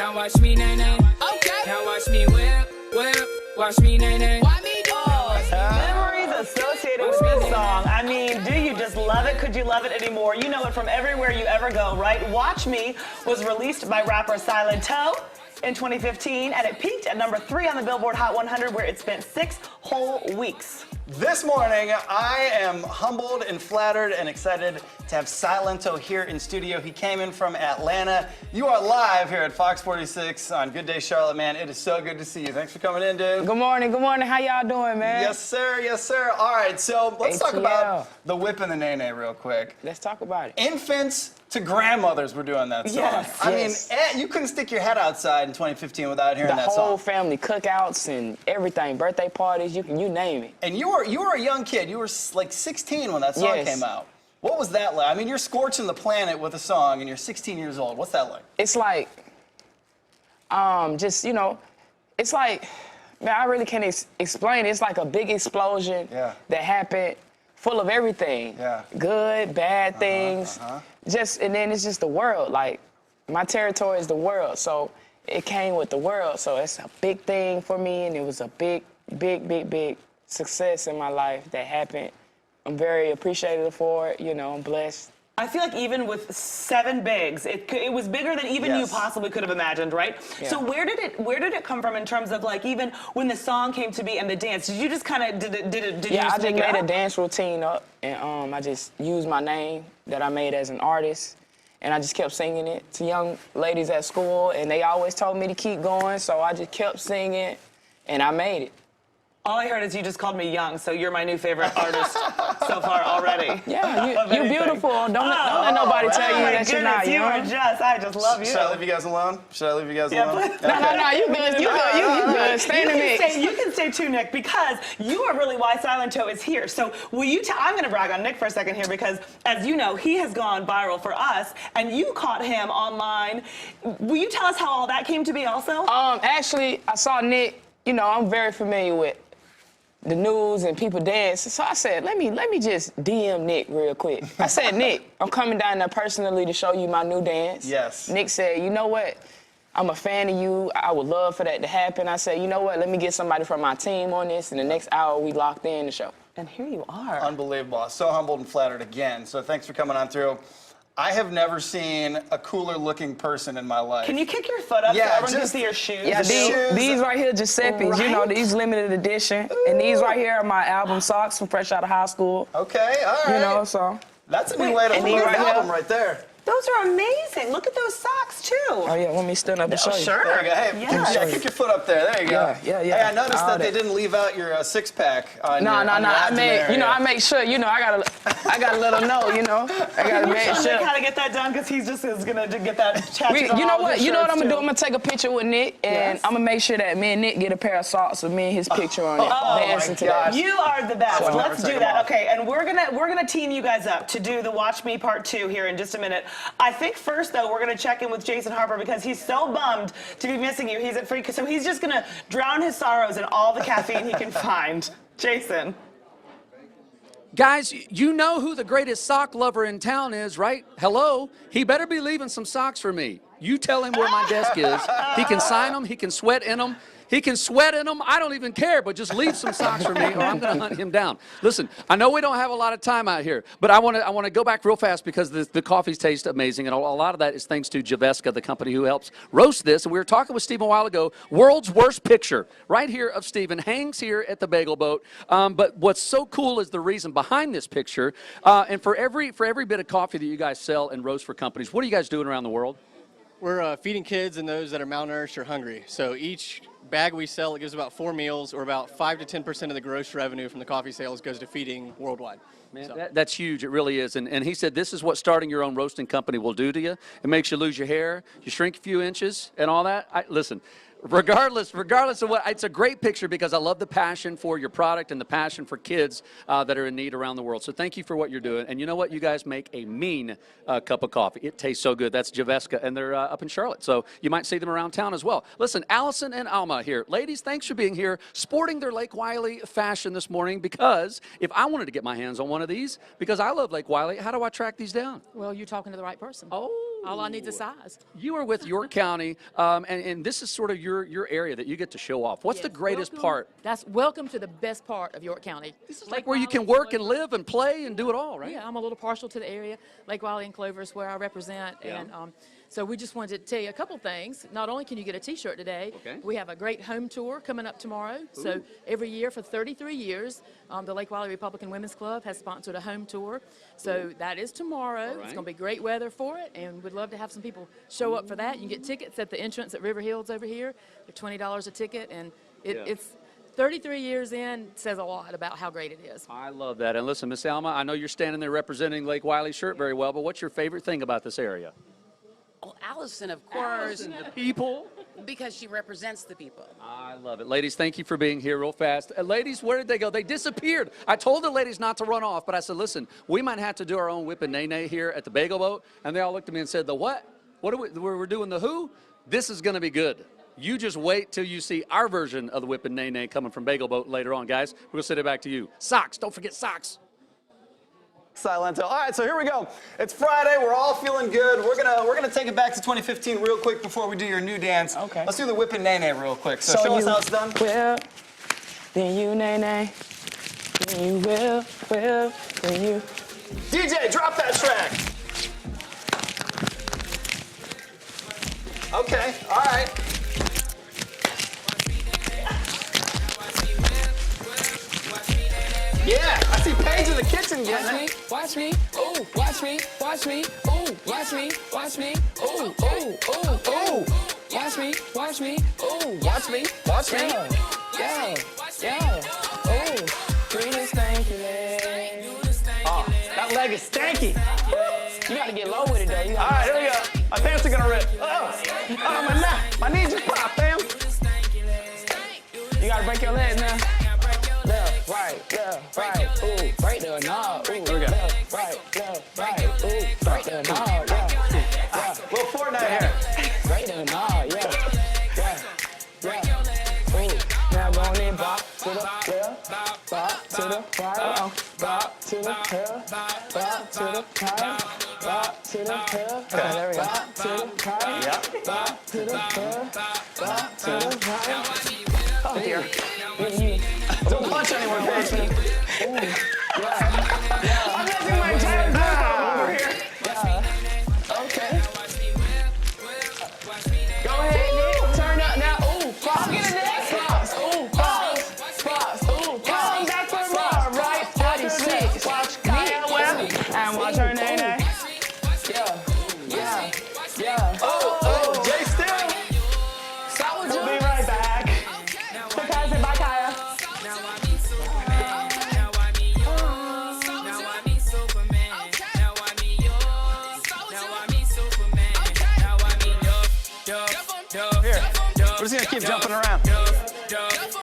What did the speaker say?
Now watch me nay nay. Okay. Now watch me whip. Watch me nay nay. Why me do it? Memories associated with this song. I mean, do you just love it? Could you love it anymore? You know it from everywhere you ever go, right? Watch Me was released by rapper Silento in 2015, and it peaked at number 3 on the Billboard Hot 100, where it spent 6 whole weeks. This morning, I am humbled and flattered and excited to have Silento here in studio. He came in from Atlanta. You are live here at Fox 46 on Good Day Charlotte, man. It is so good to see you. Thanks for coming in, dude. Good morning. How y'all doing, man? Yes, sir. Yes, sir. All right, so let's talk about the whip and the nay-nay real quick. Let's talk about it. Infants to grandmothers were doing that song. Yes. I mean, you couldn't stick your head outside in 2015 without hearing that song. The whole family cookouts and everything, birthday parties, you name it. And you were a young kid. You were like 16 when that song came out. What was that like? I mean, you're scorching the planet with a song and you're 16 years old. What's that like? It's like, it's like, man, I really can't explain it. It's like a big explosion that happened, full of everything. Yeah. Good, bad things. And then it's just the world. Like, my territory is the world, so it came with the world. So it's a big thing for me, and it was a big success in my life that happened. I'm very appreciative for it. You know, I'm blessed. I feel like even with 7 bigs, it was bigger than even you possibly could have imagined, right? Yeah. So where did it come from in terms of like even when the song came to be and the dance? Did you just kind of did you I just made a dance routine up, and I just used my name that I made as an artist, and I just kept singing it to young ladies at school, and they always told me to keep going, so I just kept singing, and I made it. All I heard is you just called me young, so you're my new favorite artist so far already. Yeah, you're beautiful. Don't let nobody tell you that you're not young. I just love you. Should I leave you guys alone? No, you good. You good. Stay in the mix. You can stay too, Nick, because you are really why Silento is here. So will you I'm going to brag on Nick for a second here because, as you know, he has gone viral for us, and you caught him online. Will you tell us how all that came to be also? Actually, I saw Nick. You know, I'm very familiar with the news and people dance. So I said, let me just DM Nick real quick. I said, Nick, I'm coming down there personally to show you my new dance. Yes. Nick said, you know what? I'm a fan of you. I would love for that to happen. I said, you know what? Let me get somebody from my team on this. And the next hour, we locked in the show. And here you are. Unbelievable. So humbled and flattered again. So thanks for coming on through. I have never seen a cooler looking person in my life. Can you kick your foot up so everyone can see your shoes? Yeah, these right here, Giuseppe's, you know, these limited edition. Ooh. And these right here are my album socks from fresh out of high school. Okay, all right. You know, so. That's a new way to look at an album right there. Those are amazing. Look at those socks, too. Oh, yeah, let me stand up and show you. Sure. There you go. Hey, kick your foot up there. There you go. Yeah. Hey, I noticed that they didn't leave out your six-pack on No. I make sure, you know, I gotta let them know, you know. I gotta make sure. Nick how to get that done, because he's just is gonna get that tattooed on. You know what I'm gonna do? I'm gonna take a picture with Nick, and I'm gonna make sure that me and Nick get a pair of socks with me and his picture on it. Dancing to that. You are the best. So, let's do that. Okay, and we're gonna team you guys up to do the Watch Me Part 2 here in just a minute. I think first, though, we're going to check in with Jason Harper because he's so bummed to be missing you. He's at free, so he's just going to drown his sorrows in all the caffeine he can find. Jason. Guys, you know who the greatest sock lover in town is, right? Hello? He better be leaving some socks for me. You tell him where my desk is. He can sign them. He can sweat in them. I don't even care, but just leave some socks for me or I'm going to hunt him down. Listen, I know we don't have a lot of time out here, but I want to go back real fast because the coffees taste amazing, and a lot of that is thanks to Javeska, the company who helps roast this. And we were talking with Stephen a while ago. World's worst picture right here of Stephen hangs here at the Bagel Boat. But what's so cool is the reason behind this picture. And for every bit of coffee that you guys sell and roast for companies, what are you guys doing around the world? We're feeding kids and those that are malnourished or hungry. So each bag we sell, it gives about 4 meals, or about 5 to 10% of the gross revenue from the coffee sales goes to feeding worldwide. Man, so. That's huge. It really is. And he said this is what starting your own roasting company will do to you. It makes you lose your hair, you shrink a few inches, and all that. Listen. Regardless of what, it's a great picture because I love the passion for your product and the passion for kids that are in need around the world. So thank you for what you're doing. And you know what? You guys make a mean cup of coffee. It tastes so good. That's Javeska, and they're up in Charlotte. So you might see them around town as well. Listen, Allison and Alma here. Ladies, thanks for being here, sporting their Lake Wylie fashion this morning, because if I wanted to get my hands on one of these, because I love Lake Wylie, how do I track these down? Well, you're talking to the right person. Oh. All I need is size. You are with York County, and this is sort of your area that you get to show off. What's the greatest part? Welcome to the best part of York County. This is like where you can work and live and play and do it all, right? Yeah, I'm a little partial to the area. Lake Wylie and Clover is where I represent, and so we just wanted to tell you a couple things. Not only can you get a T-shirt today, we have a great home tour coming up tomorrow. Ooh. So every year for 33 years, the Lake Wylie Republican Women's Club has sponsored a home tour. So that is tomorrow. Right. It's going to be great weather for it, and we'd love to have some people show up for that. You can get tickets at the entrance at River Hills over here. They're $20 a ticket, and it's 33 years in, says a lot about how great it is. I love that. And listen, Miss Alma, I know you're standing there representing Lake Wylie shirt very well, but what's your favorite thing about this area? Well, Allison, of course. Allison, the people. Because she represents the people. I love it. Ladies, thank you for being here real fast. Ladies, where did they go? They disappeared. I told the ladies not to run off, but I said, listen, we might have to do our own whip and nay-nay here at the Bagel Boat. And they all looked at me and said, the what? What are we're doing the who? This is going to be good. You just wait till you see our version of the whip and nay-nay coming from Bagel Boat later on, guys. We'll send it back to you. Socks. Don't forget socks. Silento. All right, so here we go. It's Friday. We're all feeling good. We're gonna take it back to 2015 real quick before we do your new dance. Okay. Let's do the whip and nay-nay real quick. So show us how it's done. Whip, then you nay-nay, then you whip, then you. DJ, drop that track. Okay. All right. Yeah, I see Paige in the kitchen getting it. Watch me, ooh, watch me, watch me, ooh, watch me, watch me, ooh, ooh, ooh, ooh. Watch me, watch me, ooh, watch me, watch me. Yeah, ooh, greatest stanky leg. Oh, that leg is stanky. You gotta get low with it though. All right, here we go. My pants are gonna rip. Oh, my knees just popped, fam. You gotta break your legs now. Left, right, ooh, break the knob, ooh, Here we go. left, right, ooh, break the knob, yeah. Little Fortnite here. Break the knob, yeah. Ooh, now go on in, bop to the left, bop to the right, bop to the left, bop to the right, bop to the left, okay, there we go. Bop to the right, bop to the left, bop to the right. Oh dear. Don't punch anyone, Paige. I'm missing my entire group over here. Okay. Go ahead, Nick. Turn up now. Ooh, Fox. Get in there. Fox. Ooh, Fox. Ooh, Fox. That's for more, right? 46. Watch Kaya well. And watch her nay-nay. Yeah. Oh, Jay Still. We'll be right back. Because bye, Kaya. Here. We're just gonna keep jumping around.